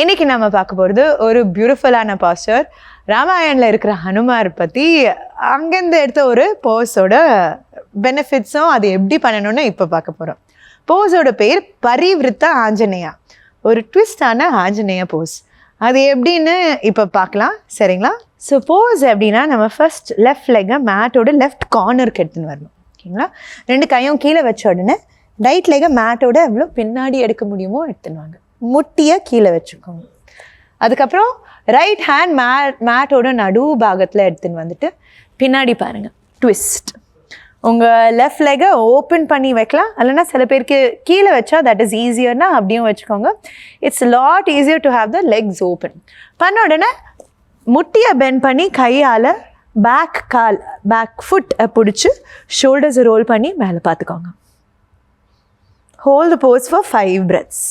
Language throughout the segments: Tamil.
இன்னைக்கு நம்ம பார்க்க போகிறது ஒரு பியூட்டிஃபுல்லான பாஸ்டர். ராமாயணில் இருக்கிற ஹனுமார் பற்றி அங்கேருந்து எடுத்த ஒரு போஸோட பெனிஃபிட்ஸும் அது எப்படி பண்ணணும்னு இப்போ பார்க்க போகிறோம். போஸோட பேர் பரிவிருத்த ஆஞ்சநேயா, ஒரு ட்விஸ்டான ஆஞ்சநேயா போஸ். அது எப்படின்னு இப்போ பார்க்கலாம், சரிங்களா? ஸோ போஸ் எப்படின்னா, நம்ம ஃபர்ஸ்ட் லெஃப்ட் லெக்கை மேட்டோட லெஃப்ட் கார்னருக்கு எடுத்துன்னு வரணும், ஓகேங்களா? ரெண்டு கையும் கீழே வச்ச உடனே ரைட் லெக்கை மேட்டோட எவ்வளோ பின்னாடி எடுக்க முடியுமோ எடுத்துன்னு முட்டியை கீழே வச்சுக்கோங்க. அதுக்கப்புறம் ரைட் ஹேண்ட் மேட்டோட நடு பாகத்தில் எடுத்துன்னு வந்துட்டு பின்னாடி பாருங்கள், ட்விஸ்ட். உங்கள் லெஃப்ட் லெக்கை ஓப்பன் பண்ணி வைக்கலாம், இல்லைனா சில பேருக்கு கீழே வச்சா தட் இஸ் ஈஸியர்னா அப்படியும் வச்சுக்கோங்க. It's lot easier to have the legs open. பண்ண உடனே முட்டியை பெண்ட் பண்ணி கையால் பேக் ஃபுட்டை பிடிச்சி ஷோல்டர்ஸை ரோல் பண்ணி மேலே பார்த்துக்கோங்க. Hold the pose for 5 breaths.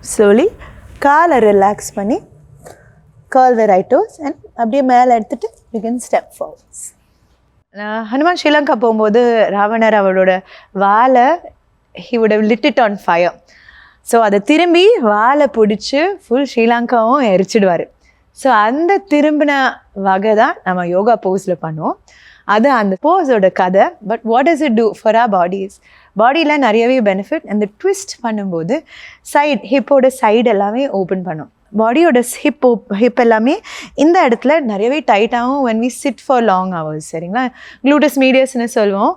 Slowly, காலை ரிலாக்ஸ் பண்ணி curl the right toes and அப்படியே மேலே எடுத்துட்டு begin step forwards. Hanuman Sri Lanka போகும்போது ராவணர் அவரோட வாலை he would have lit it on fire. So அதை திரும்பி வாலை பிடிச்சி ஃபுல் ஸ்ரீலங்காவும் எரிச்சிடுவார். ஸோ அந்த திரும்பின வகை தான் நம்ம யோகா போஸில் பண்ணுவோம். அது அந்த போஸோட கதை. But what does it do for our bodies? பாடியில் நிறையவே பெனிஃபிட். அந்த ட்விஸ்ட் பண்ணும்போது ஹிப்போட சைடு எல்லாமே ஓப்பன் பண்ணும். பாடியோட ஹிப் எல்லாமே இந்த இடத்துல நிறையவே டைட்டாகவும் when we sit for long hours, சரிங்களா? க்ளூட்டஸ் மீடியஸ்ன்னு சொல்லுவோம்.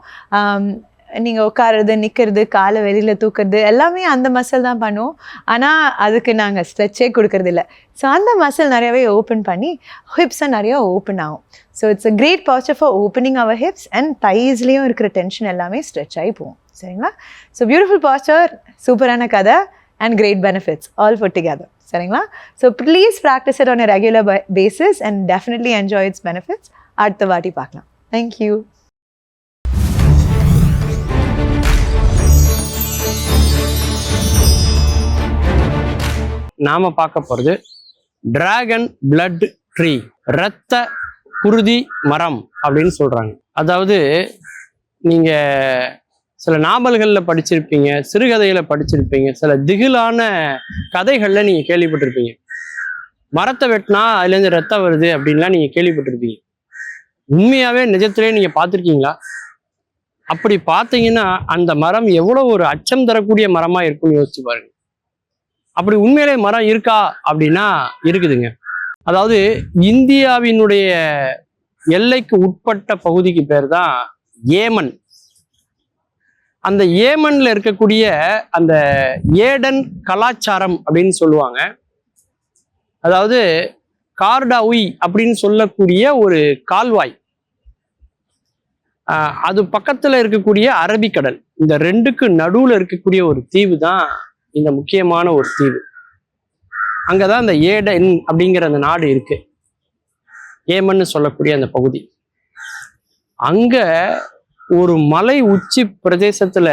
நீங்கள் உட்காருறது, நிற்கிறது, காலை வெளியில் தூக்குறது எல்லாமே அந்த மசில் தான் பண்ணுவோம். ஆனால் அதுக்கு நாங்கள் ஸ்ட்ரெச்சே கொடுக்கறது இல்லை. ஸோ அந்த மசில் நிறையவே ஓப்பன் பண்ணி ஹிப்ஸை நிறையா ஓப்பன் ஆகும். So it's a great posture for opening our hips and தைஸ்லேயும் இருக்கிற டென்ஷன் எல்லாமே ஸ்ட்ரெச் ஆகி போகும், சரிங்களா? ஸோ பியூட்டிஃபுல் பாஸ்டர், சூப்பரான கதை and great benefits all put together, சரிங்களா? So please practice it on a regular basis and definitely enjoy its benefits. அடுத்த வாட்டி பார்க்கலாம். Thank you. நாம பார்க்க போறது டிராகன் பிளட் ட்ரீ, இரத்த குருதி மரம் அப்படின்னு சொல்றாங்க. அதாவது நீங்க சில நாவல்களில் படிச்சிருப்பீங்க, சிறுகதைகளை படிச்சிருப்பீங்க, சில திகிலான கதைகளில் நீங்கள் கேள்விப்பட்டிருப்பீங்க. மரத்தை வெட்டினா அதுலேருந்து ரத்தம் வருது அப்படின்லாம் நீங்கள் கேள்விப்பட்டிருப்பீங்க. உண்மையாகவே நிஜத்திலே நீங்கள் பார்த்துருக்கீங்களா? அப்படி பார்த்தீங்கன்னா அந்த மரம் எவ்வளோ ஒரு அச்சம் தரக்கூடிய மரமாக இருக்குன்னு யோசிச்சு பாருங்க. அப்படி உண்மையிலே மரம் இருக்கா அப்படின்னா இருக்குதுங்க. அதாவது இந்தியாவினுடைய எல்லைக்கு உட்பட்ட பகுதிக்கு பேர் தான் ஏமன். அந்த ஏமன்ல இருக்கக்கூடிய அந்த ஏடன் கலாச்சாரம் அப்படின்னு சொல்லுவாங்க. அதாவது கார்டாவுய் அப்படின்னு சொல்லக்கூடிய ஒரு கால்வாய், அது பக்கத்துல இருக்கக்கூடிய அரபிக்கடல், இந்த ரெண்டுக்கு நடுவுல இருக்கக்கூடிய ஒரு தீவு தான் இந்த முக்கியமான ஒரு தீவு. அங்கதான் இந்த ஏடன் அப்படிங்கிற அந்த நாடு இருக்கு, ஏமன்னு சொல்லக்கூடிய அந்த பகுதி. அங்க ஒரு மலை உச்சி பிரதேசத்துல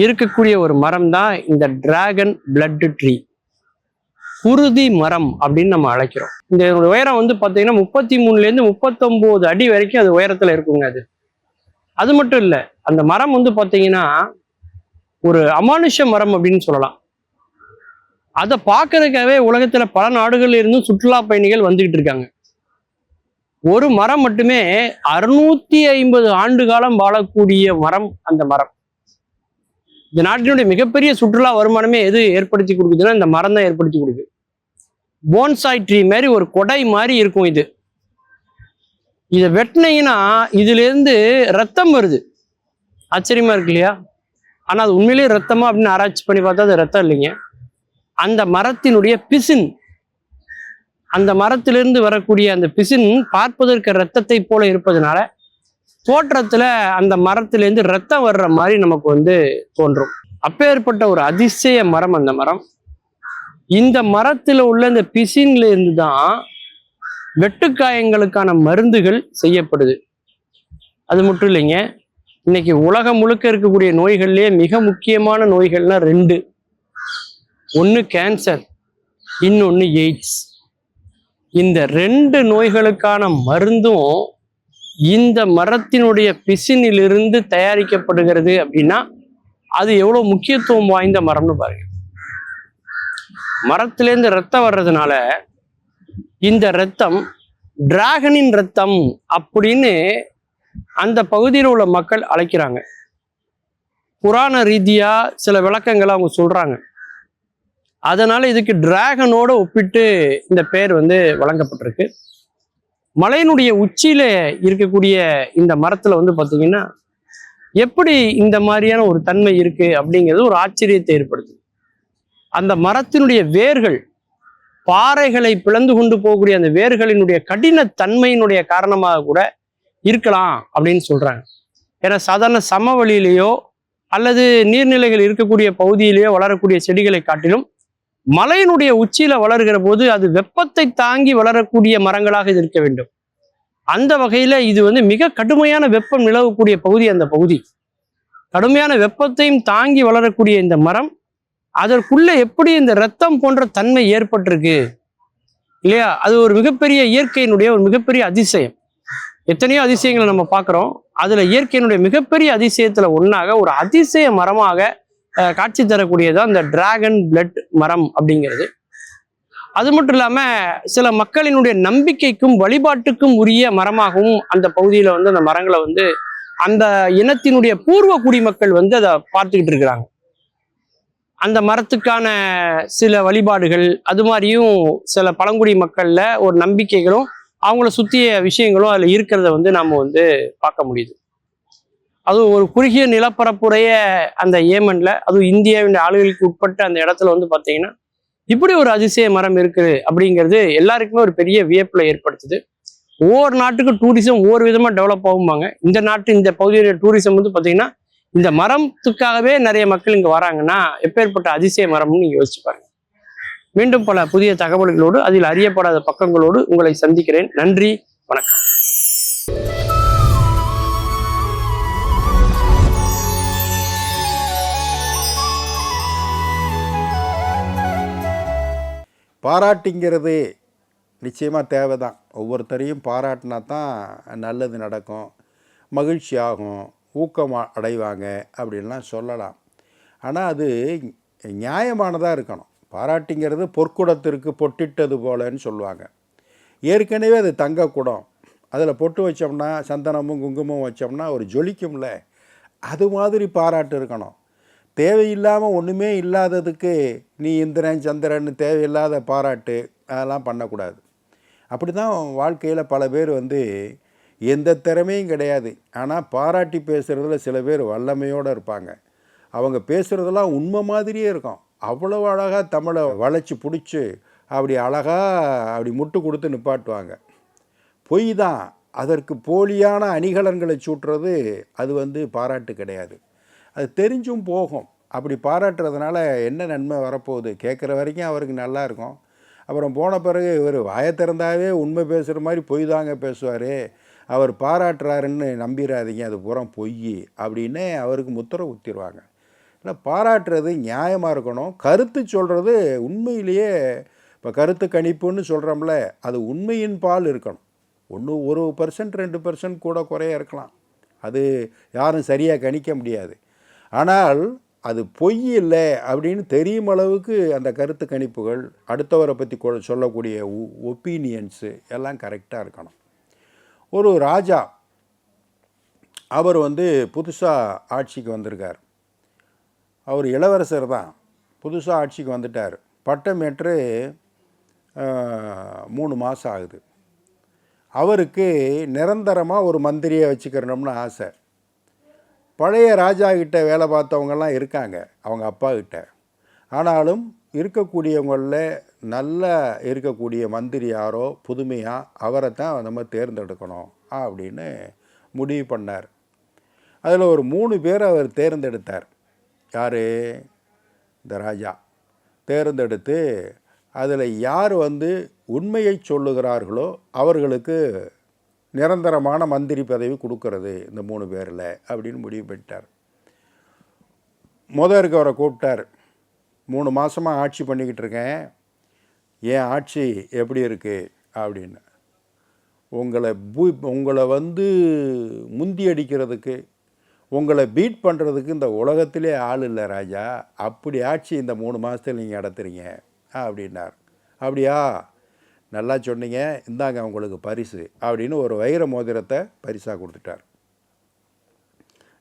இருக்கக்கூடிய ஒரு மரம் தான் இந்த டிராகன் பிளட் ட்ரீ, குருதி மரம் அப்படின்னு நம்ம அழைக்கிறோம். இந்த உயரம் வந்து பார்த்தீங்கன்னா 33லேருந்து 39 அடி வரைக்கும் அது உயரத்துல இருக்குங்க. அது மட்டும் இல்லை, அந்த மரம் வந்து பார்த்தீங்கன்னா ஒரு அமானுஷ மரம் அப்படின்னு சொல்லலாம். அதை பார்க்கறதுக்காகவே உலகத்துல பல நாடுகள்ல இருந்தும் சுற்றுலா பயணிகள் வந்துகிட்டு இருக்காங்க. ஒரு மரம் மட்டுமே 650 ஆண்டு காலம் வாழக்கூடிய மரம் அந்த மரம். இந்த நாட்டினுடைய மிகப்பெரிய சுற்றுலா வருமானமே எது ஏற்படுத்தி கொடுக்குதுன்னா இந்த மரம் தான் ஏற்படுத்தி கொடுக்குது. போன்சாய் ட்ரீ மாதிரி ஒரு கொடை மாதிரி இருக்கும் இது. இதை வெட்டினீங்கன்னா இதுல இருந்து ரத்தம் வருது. ஆச்சரியமா இருக்கு இல்லையா? ஆனா அது உண்மையிலேயே ரத்தமா அப்படின்னு ஆராய்ச்சி பண்ணி பார்த்தா அது ரத்தம் இல்லைங்க. அந்த மரத்தினுடைய பிசின், அந்த மரத்திலிருந்து வரக்கூடிய அந்த பிசின் பார்ப்பதற்கு ரத்தத்தை போல இருப்பதனால தோற்றத்துல அந்த மரத்திலேருந்து ரத்தம் வர்ற மாதிரி நமக்கு வந்து தோன்றும். அப்பேற்பட்ட ஒரு அதிசய மரம் அந்த மரம். இந்த மரத்துல உள்ள இந்த பிசின்ல இருந்து தான் வெட்டுக்காயங்களுக்கான மருந்துகள் செய்யப்படுது. அது மட்டும் இல்லைங்க, இன்னைக்கு உலகம் முழுக்க இருக்கக்கூடிய நோய்கள்லேயே மிக முக்கியமான நோய்கள்னா ரெண்டு. ஒன்று கேன்சர், இன்னொன்று எய்ட்ஸ். இந்த ரெண்டு நோய்களுக்கான மருந்தும் இந்த மரத்தினுடைய பிசினிலிருந்து தயாரிக்கப்படுகிறது அப்படின்னா அது எவ்வளவு முக்கியத்துவம் வாய்ந்த மரம்னு பாருங்க. மரத்திலேருந்து ரத்தம் வர்றதுனால இந்த ரத்தம் டிராகனின் ரத்தம் அப்படின்னு அந்த பகுதியில் உள்ள மக்கள் அழைக்கிறாங்க. புராண ரீதியா சில விளக்கங்களை அவங்க சொல்றாங்க. அதனால இதுக்கு டிராகனோட ஒப்பிட்டு இந்த பெயர் வழங்கப்பட்டிருக்கு. மலையினுடைய உச்சியில இருக்கக்கூடிய இந்த மரத்துல பார்த்தீங்கன்னா எப்படி இந்த மாதிரியான ஒரு தன்மை இருக்கு அப்படிங்கிறது ஒரு ஆச்சரியத்தை ஏற்படுது. அந்த மரத்தினுடைய வேர்கள் பாறைகளை பிளந்து கொண்டு போகக்கூடிய அந்த வேர்களினுடைய கடின தன்மையினுடைய காரணமாக கூட இருக்கலாம் அப்படின்னு சொல்றாங்க. ஏன்னா சாதாரண சமவெளியிலேயோ அல்லது நீர்நிலைகள் இருக்கக்கூடிய பகுதியிலேயோ வளரக்கூடிய செடிகளை காட்டிலும் மலையினுடைய உச்சியில வளர்கிற போது அது வெப்பத்தை தாங்கி வளரக்கூடிய மரங்களாக இது இருக்க வேண்டும். அந்த வகையில இது மிக கடுமையான வெப்பம் நிலவக்கூடிய பகுதி. அந்த பகுதி கடுமையான வெப்பத்தையும் தாங்கி வளரக்கூடிய இந்த மரம் அதற்குள்ள எப்படி இந்த ரத்தம் போன்ற தன்மை ஏற்பட்டிருக்கு இல்லையா? அது ஒரு மிகப்பெரிய இயற்கையினுடைய ஒரு மிகப்பெரிய அதிசயம். எத்தனையோ அதிசயங்களை நம்ம பார்க்குறோம். அதுல இயற்கையினுடைய மிகப்பெரிய அதிசயத்துல ஒன்றாக ஒரு அதிசய மரமாக காட்சி தரக்கூடியதான் இந்த டிராகன் பிளட் மரம் அப்படிங்கிறது. அது மட்டும் இல்லாம சில மக்களினுடைய நம்பிக்கைக்கும் வழிபாட்டுக்கும் உரிய மரமாகவும் அந்த பகுதியில அந்த மரங்களை அந்த இனத்தினுடைய பூர்வ குடிமக்கள் அதை பார்த்துக்கிட்டு இருக்கிறாங்க. அந்த மரத்துக்கான சில வழிபாடுகள் அது மாதிரியும் சில பழங்குடி மக்கள்ல ஒரு நம்பிக்கைகளும் அவங்கள சுத்திய விஷயங்களும் அதுல இருக்கிறத நாம பார்க்க முடியுது. அதுவும் ஒரு குறுகிய நிலப்பரப்புடைய அந்த ஏமன்ல, அதுவும் இந்தியாவின் ஆளுகளுக்கு உட்பட்ட அந்த இடத்துல பார்த்தீங்கன்னா இப்படி ஒரு அதிசய மரம் இருக்குது அப்படிங்கிறது எல்லாருக்குமே ஒரு பெரிய வியப்புல ஏற்படுத்துது. ஒவ்வொரு நாட்டுக்கு டூரிசம் ஒவ்வொரு விதமா டெவலப் ஆகும்பாங்க. இந்த நாட்டு இந்த பகுதியுடைய டூரிசம் பார்த்தீங்கன்னா இந்த மரத்துக்காகவே நிறைய மக்கள் இங்க வராங்கன்னா எப்பேற்பட்ட அதிசய மரம்னு நீங்க யோசிச்சு பாருங்க. மீண்டும் பல புதிய தகவல்களோடு அதில் அறியப்படாத பக்கங்களோடு உங்களை சந்திக்கிறேன். நன்றி, வணக்கம். பாராட்டுங்கிறது நிச்சயமாக தேவை தான். ஒவ்வொருத்தரையும் பாராட்டினா தான் நல்லது நடக்கும், மகிழ்ச்சி ஆகும், ஊக்கம் அடைவாங்க அப்படின்லாம் சொல்லலாம். ஆனால் அது நியாயமானதாக இருக்கணும். பாராட்டுங்கிறது பொற்குடத்திற்கு பொட்டிட்டது போலன்னு சொல்லுவாங்க. ஏற்கனவே அது தங்க குடம், அதில் பொட்டு வச்சோம்னா சந்தனமும் குங்குமம் வச்சோம்னா ஒரு ஜொலிக்கும்ல, அது மாதிரி பாராட்டு இருக்கணும். தேவையில்லாமல் ஒன்றுமே இல்லாததுக்கு நீ இந்திரன் சந்திரன் தேவையில்லாத பாராட்டு அதெல்லாம் பண்ணக்கூடாது. அப்படி தான் வாழ்க்கையில் பல பேர் எந்த திறமையும் கிடையாது, ஆனால் பாராட்டி பேசுகிறதுல சில பேர் வல்லமையோடு இருப்பாங்க. அவங்க பேசுகிறதெல்லாம் உண்மை மாதிரியே இருக்கும். அவ்வளோ அழகாக தமிழை வளைச்சி பிடிச்சி அப்படி அழகாக முட்டு கொடுத்து நிப்பாட்டுவாங்க. பொய் தான், அதற்கு போலியான அணிகலன்களை சூட்டுறது அது பாராட்டு கிடையாது. அது தெரிஞ்சும் போகும். அப்படி பாராட்டுறதுனால என்ன நன்மை வரப்போகுது? கேட்குற வரைக்கும் அவருக்கு நல்லா இருக்கும். அப்புறம் போன பிறகு இவர் வாயை திறந்தாவே உண்மை பேசுகிற மாதிரி பொய் தாங்க பேசுவார், அவர் பாராட்டுறாருன்னு நம்பிடாதீங்க, அது பூரா பொய் அப்படின்னு அவருக்கு முத்திரை குத்திடுவாங்க. இல்லை, பாராட்டுறது நியாயமாக இருக்கணும். கருத்து சொல்கிறது உண்மையிலேயே இப்போ கருத்து கணிப்புன்னு சொல்கிறோம்ல, அது உண்மையின் பால் இருக்கணும். 1% 2% கூட குறைய இருக்கலாம், அது யாரும் சரியாக கணிக்க முடியாது. ஆனால் அது பொய் இல்லை அப்படின்னு தெரியும் அளவுக்கு அந்த கருத்து கணிப்புகள், அடுத்தவரை பற்றி சொல்லக்கூடிய ஒப்பீனியன்ஸு எல்லாம் கரெக்டாக இருக்கணும். ஒரு ராஜா, அவர் புதுசாக ஆட்சிக்கு வந்திருக்கார். அவர் இளவரசர் தான், புதுசாக ஆட்சிக்கு வந்துட்டார். பட்டமேற்று 3 மாதம் ஆகுது. அவருக்கு நிரந்தரமாக ஒரு மந்திரியை வச்சுக்கிறணும்னு ஆசை. பழைய ராஜா கிட்ட வேலை பார்த்தவங்கெல்லாம் இருக்காங்க அவங்க அப்பா கிட்ட. ஆனாலும் இருக்கக்கூடியவங்களில் நல்லா இருக்கக்கூடிய மந்திரி யாரோ புதுமையாக அவரை தான் நம்ம தேர்ந்தெடுக்கணும் அப்படின்னு முடிவு பண்ணார். அதில் ஒரு 3 பேர் அவர் தேர்ந்தெடுத்தார். யார்? இந்த ராஜா தேர்ந்தெடுத்து அதில் யார் உண்மையை சொல்லுகிறார்களோ அவர்களுக்கு நிரந்தரமான மந்திரி பதவி கொடுக்கறது இந்த 3 பேரில் அப்படின்னு முடிவு பண்ணிட்டார். இருக்கவரை கூப்பிட்டார். 3 மாதமாக ஆட்சி பண்ணிக்கிட்டு இருக்கேன், என் ஆட்சி எப்படி இருக்குது அப்படின்னு. உங்களை முந்தி அடிக்கிறதுக்கு, உங்களை பீட் பண்ணுறதுக்கு இந்த உலகத்திலே ஆள் இல்லை ராஜா. அப்படி ஆட்சி இந்த 3 மாதத்தில் நீங்கள் நடத்துகிறீங்க அப்படின்னார். அப்படியா, நல்லா சொன்னீங்க, இந்தாங்க உங்களுக்கு பரிசு அப்படின்னு ஒரு வைர மோதிரத்தை பரிசாக கொடுத்துட்டார்.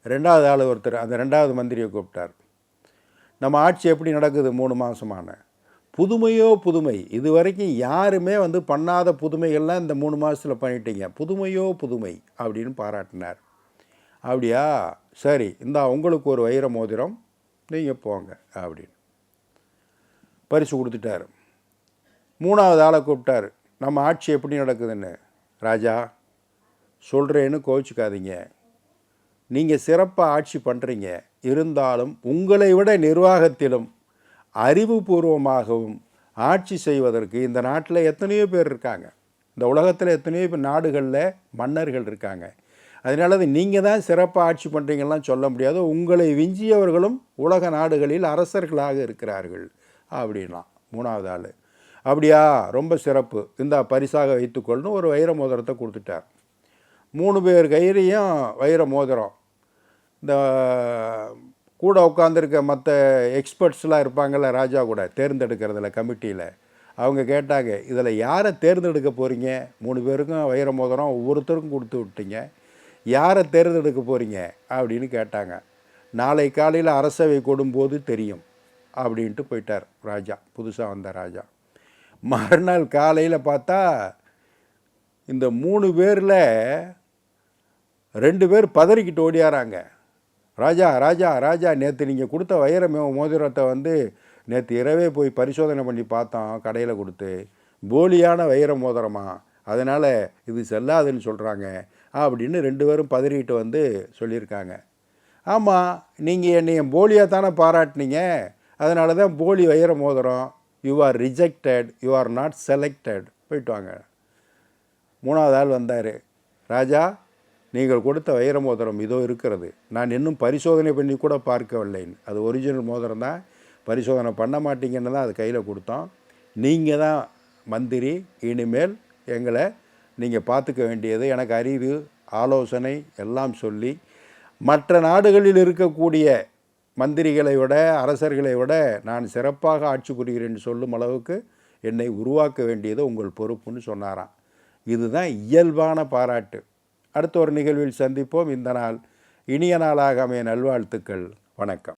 2வது ஆள் ஒருத்தர், அந்த 2வது மந்திரியை கூப்பிட்டார். நம்ம ஆட்சி எப்படி நடக்குது 3 மாதமான? புதுமையோ புதுமை, இது வரைக்கும் யாருமே பண்ணாத புதுமைகள்லாம் இந்த 3 மாதத்தில் பண்ணிட்டீங்க, புதுமையோ புதுமை அப்படின்னு பாராட்டினார். அப்படியா, சரி இந்தா உங்களுக்கு ஒரு வைர மோதிரம், நீங்கள் போங்க அப்படின்னு பரிசு கொடுத்துட்டார். 3வது ஆளை கூப்பிட்டார். நம்ம ஆட்சி எப்படி நடக்குதுன்னு. ராஜா சொல்கிறேன்னு கோவிச்சுக்காதீங்க, நீங்கள் சிறப்பாக ஆட்சி பண்ணுறீங்க, இருந்தாலும் உங்களை விட நிர்வாகத்திலும் அறிவுபூர்வமாகவும் ஆட்சி செய்வதற்கு இந்த நாட்டில் எத்தனையோ பேர் இருக்காங்க, இந்த உலகத்தில் எத்தனையோ பேர் நாடுகளில் மன்னர்கள் இருக்காங்க. அதனால அது நீங்கள் தான் சிறப்பாக ஆட்சி பண்ணுறீங்கலாம் சொல்ல முடியாது, உங்களை விஞ்சியவர்களும் உலக நாடுகளில் அரசர்களாக இருக்கிறார்கள் அப்படின்னா. 3வது ஆள், அப்படியா ரொம்ப சிறப்பு, இந்த பரிசாக வைத்துக்கொள்னு ஒரு வைர மோதிரத்தை கொடுத்துட்டார். 3 பேர் கையிலையும் வைர மோதிரம். இந்த கூட உட்காந்துருக்க மற்ற எக்ஸ்பர்ட்ஸ்லாம் இருப்பாங்கள்ல ராஜா கூட தேர்ந்தெடுக்கிறதுல கமிட்டியில், அவங்க கேட்டாங்க, இதில் யாரை தேர்ந்தெடுக்க போகிறீங்க? 3 பேருக்கும் வைர மோதிரம் ஒவ்வொருத்தருக்கும் கொடுத்து விட்டீங்க, யாரை தேர்ந்தெடுக்க போகிறீங்க அப்படின்னு கேட்டாங்க. நாளை காலையில் அரசவை கொடும்போது தெரியும் அப்படின்ட்டு போயிட்டார் ராஜா, புதுசாக வந்த ராஜா. மறுநாள் காலையில் பார்த்தா இந்த 3 பேரில் 2 பேர் பதறிக்கிட்டு ஓடியாராங்க. ராஜா ராஜா ராஜா, நேற்று நீங்கள் கொடுத்த வைர மோதிரத்தை நேற்று இரவே போய் பரிசோதனை பண்ணி பார்த்தோம் கடையில் கொடுத்து, போலியான வைர மோதிரமா, அதனால் இது செல்லாதுன்னு சொல்கிறாங்க அப்படின்னு 2 பேரும் பதறிக்கிட்டு சொல்லியிருக்காங்க. ஆமாம், நீங்கள் என்னை போலியாக தானே பாராட்டினீங்க, அதனால தான் போலி வைர மோதிரம், you are rejected, you are not selected, போயிட்டு வாங்க. 3வது ஆள் வந்தார். ராஜா, நீங்கள் கொடுத்த வைர மோதிரம் இதோ இருக்கிறது, நான் இன்னும் பரிசோதனை பண்ணி கூட பார்க்கவில்லைன்னு. அது ஒரிஜினல் மோதிரம் தான், பரிசோதனை பண்ண மாட்டீங்கன்னு தான் அது கையில் கொடுத்தோம். நீங்கள் தான் மந்திரி, இனிமேல் எங்களை நீங்கள் பார்த்துக்க வேண்டியது, எனக்கு அறிவு ஆலோசனை எல்லாம் சொல்லி மற்ற நாடுகளில் இருக்கக்கூடிய மந்திரிகளை விட அரசர்களை விட நான் சிறப்பாக ஆட்சி புரிகிறேன்னு சொல்லும் அளவுக்கு என்னை உருவாக்க வேண்டியது உங்கள் பொறுப்புன்னு சொன்னாராம். இதுதான் இயல்பான பாராட்டு. அடுத்த ஒரு நிகழ்வில் சந்திப்போம். இந்த நாள் இனிய நாளாக அமைய நல்வாழ்த்துக்கள். வணக்கம்.